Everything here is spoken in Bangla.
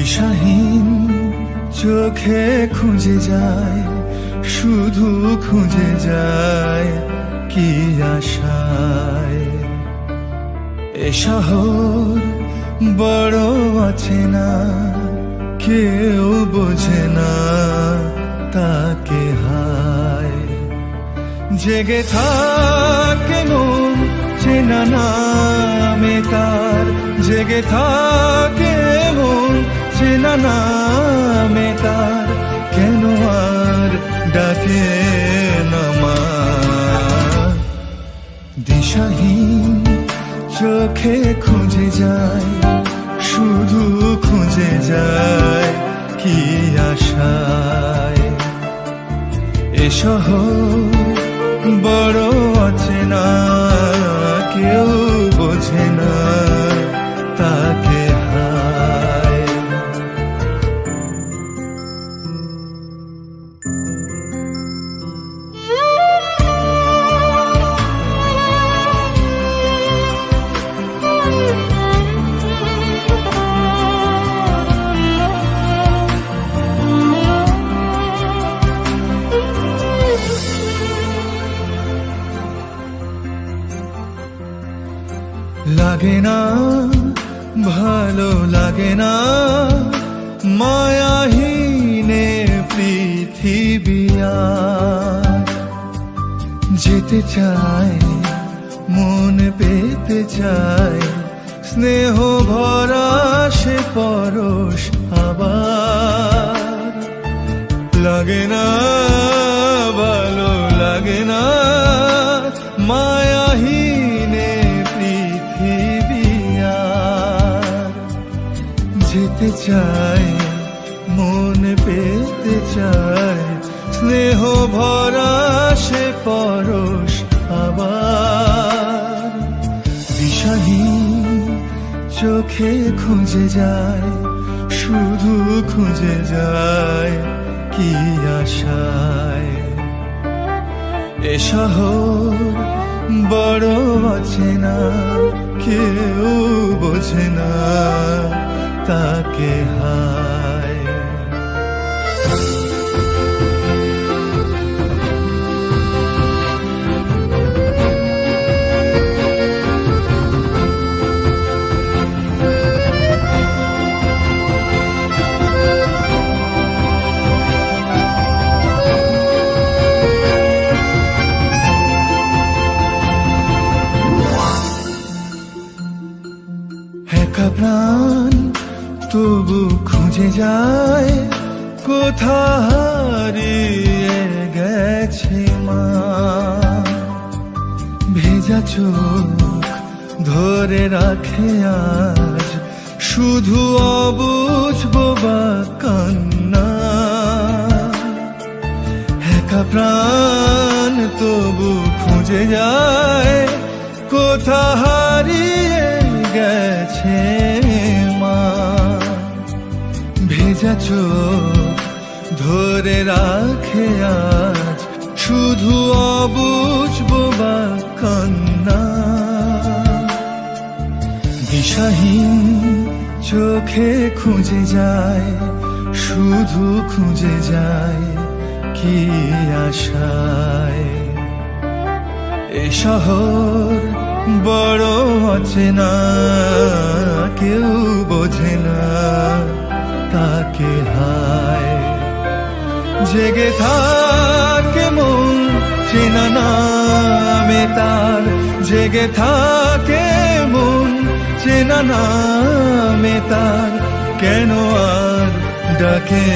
দিশাহীন চোখে খুঁজে যায়, শুধু খুঁজে যায় কি আশায়। এ শহর বড় অচেনা, কেউ বোঝে না তাকে হায়। জেগে থাকে মন চেনা নামে তার, জেগে থাকে মন চেনা নামে তার, কেন আর ডাকে না মা। দিশাহীন চোখে খুঁজে যায়, শুধু খুঁজে যায় কি আশায়। এ শহর বড় অচেনা, কেউ বোঝে না তাকে হায়। লাগে না ভালো লাগে না মায়াহীনে পৃথিবী আর। যেতে চায় মন পেতে চায়, স্নেহ ভরা সে পরশ আবার। লাগে না ভালো লাগে না মায়াহীনে পৃথিবী আর। যেতে চায় মন পেতে চায়, স্নেহ ভরা সে পরশ আবার। দিশাহীন চোখে খুঁজে যায়, শুধু খুঁজে যায় কি আশায়। এ শহর বড় অচেনা, কেউ বোঝে না তাকে হায়। একা প্রাণ তবু খুঁজে যায়, কোথা হারিয়ে গেছে মা। ভেজা চোখ ধরে রাখে আজ, শুধু অবুঝ বোবা কান্না। একা প্রাণ তবু খুঁজে যায়, কোথা হারিয়ে গেছে মা। ভেজা চোখ ধরে রাখে আজ, শুধু অবুঝ বোবা কান্না। দিশাহীন চোখে খুঁজে যায়, শুধু খুঁজে যায় কি আশায়। এ শহর বড় অচেনা, কেউ বোঝে না তাকে হায়। জেগে থাকে মন চেনা নামে তার, জেগে থাকে মন চেনা নামে তার, কেন আর ডাকে